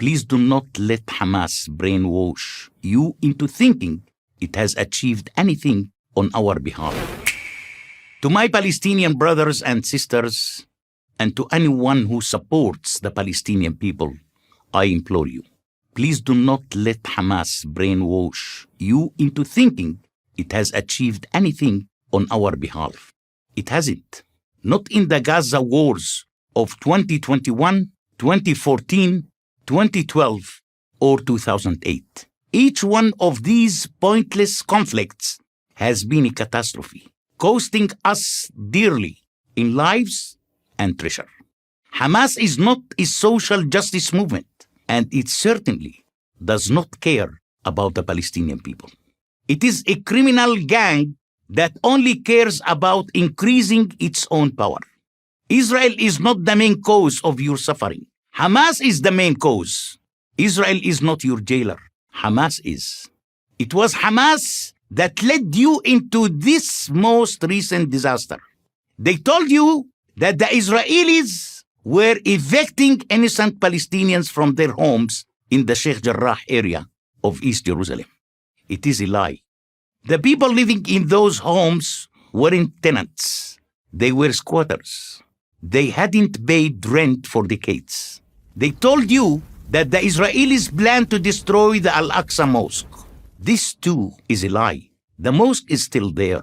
Please do not let Hamas brainwash you into thinking it has achieved anything on our behalf. To my Palestinian brothers and sisters, and to anyone who supports the Palestinian people, I implore you, please do not let Hamas brainwash you into thinking it has achieved anything on our behalf. It hasn't. Not in the Gaza wars of 2021, 2014, 2012, or 2008. Each one of these pointless conflicts has been a catastrophe, costing us dearly in lives and treasure. Hamas is not a social justice movement, and it certainly does not care about the Palestinian people. It is a criminal gang that only cares about increasing its own power. Israel is not the main cause of your suffering. Hamas is the main cause. Israel is not your jailer. Hamas is. It was Hamas that led you into this most recent disaster. They told you that the Israelis were evicting innocent Palestinians from their homes in the Sheikh Jarrah area of East Jerusalem. It is a lie. The people living in those homes weren't tenants. They were squatters. They hadn't paid rent for decades. They told you that the Israelis planned to destroy the Al-Aqsa Mosque. This too is a lie. The mosque is still there.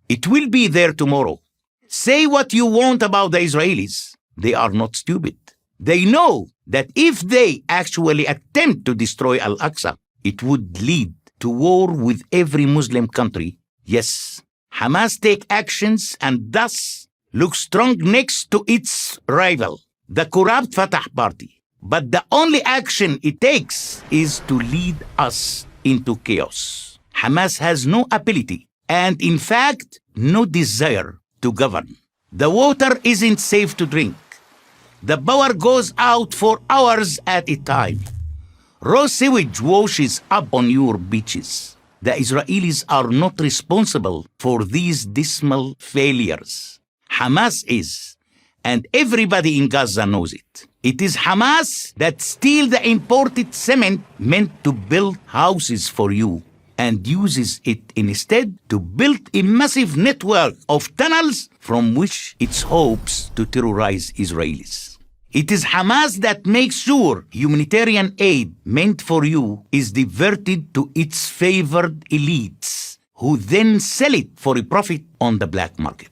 It will be there tomorrow. Say what you want about the Israelis. They are not stupid. They know that if they actually attempt to destroy Al-Aqsa, it would lead to war with every Muslim country. Yes, Hamas take actions and thus look strong next to its rival, the corrupt Fatah party. But the only action it takes is to lead us into chaos. Hamas has no ability and, in fact, no desire to govern. The water isn't safe to drink. The power goes out for hours at a time. Raw sewage washes up on your beaches. The Israelis are not responsible for these dismal failures. Hamas is, and everybody in Gaza knows it. It is Hamas that steals the imported cement meant to build houses for you and uses it instead to build a massive network of tunnels from which it hopes to terrorize Israelis. It is Hamas that makes sure humanitarian aid meant for you is diverted to its favored elites, who then sell it for a profit on the black market.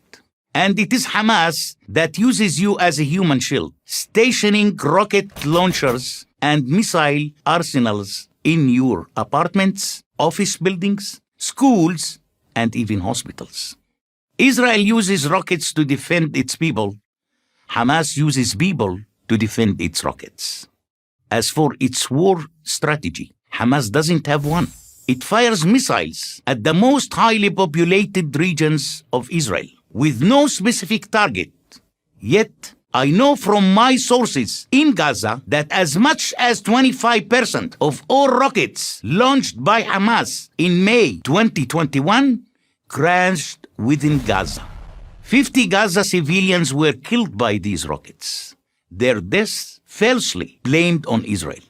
And it is Hamas that uses you as a human shield, stationing rocket launchers and missile arsenals in your apartments, office buildings, schools, and even hospitals. Israel uses rockets to defend its people. Hamas uses people to defend its rockets. As for its war strategy, Hamas doesn't have one. It fires missiles at the most highly populated regions of Israel with no specific target. Yet, I know from my sources in Gaza that as much as 25% of all rockets launched by Hamas in May 2021 crashed within Gaza. 50 Gaza civilians were killed by these rockets. Their deaths falsely blamed on Israel.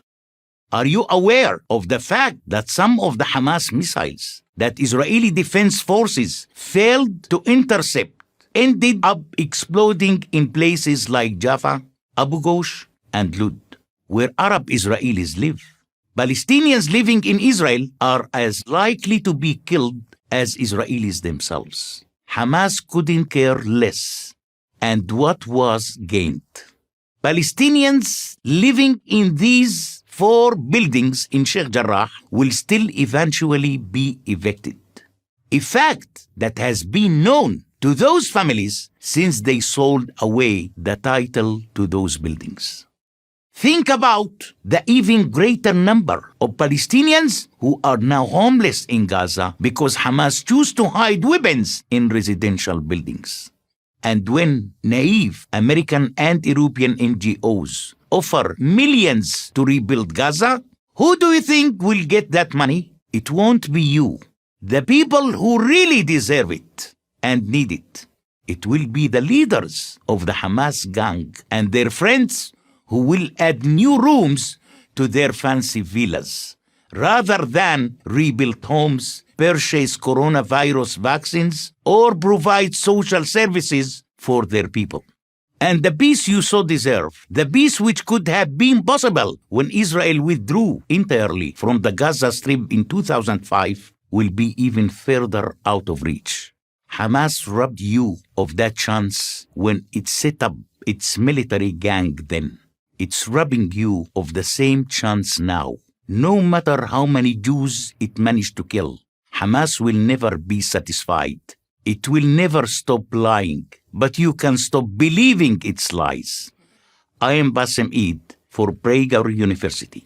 Are you aware of the fact that some of the Hamas missiles that Israeli defense forces failed to intercept ended up exploding in places like Jaffa, Abu Ghosh, and Lud, where Arab Israelis live? Palestinians living in Israel are as likely to be killed as Israelis themselves. Hamas couldn't care less. And what was gained? Palestinians living in these 4 buildings in Sheikh Jarrah will still eventually be evicted. A fact that has been known to those families since they sold away the title to those buildings. Think about the even greater number of Palestinians who are now homeless in Gaza because Hamas choose to hide weapons in residential buildings. And when naive American and European NGOs offer millions to rebuild Gaza, who do you think will get that money? It won't be you, the people who really deserve it and need it. It will be the leaders of the Hamas gang and their friends who will add new rooms to their fancy villas, rather than rebuild homes, purchase coronavirus vaccines, or provide social services for their people. And the peace you so deserve, the peace which could have been possible when Israel withdrew entirely from the Gaza Strip in 2005, will be even further out of reach. Hamas robbed you of that chance when it set up its military gang then. It's robbing you of the same chance now. No matter how many Jews it managed to kill, Hamas will never be satisfied. It will never stop lying, but you can stop believing its lies. I am Bassem Eid for Prager University.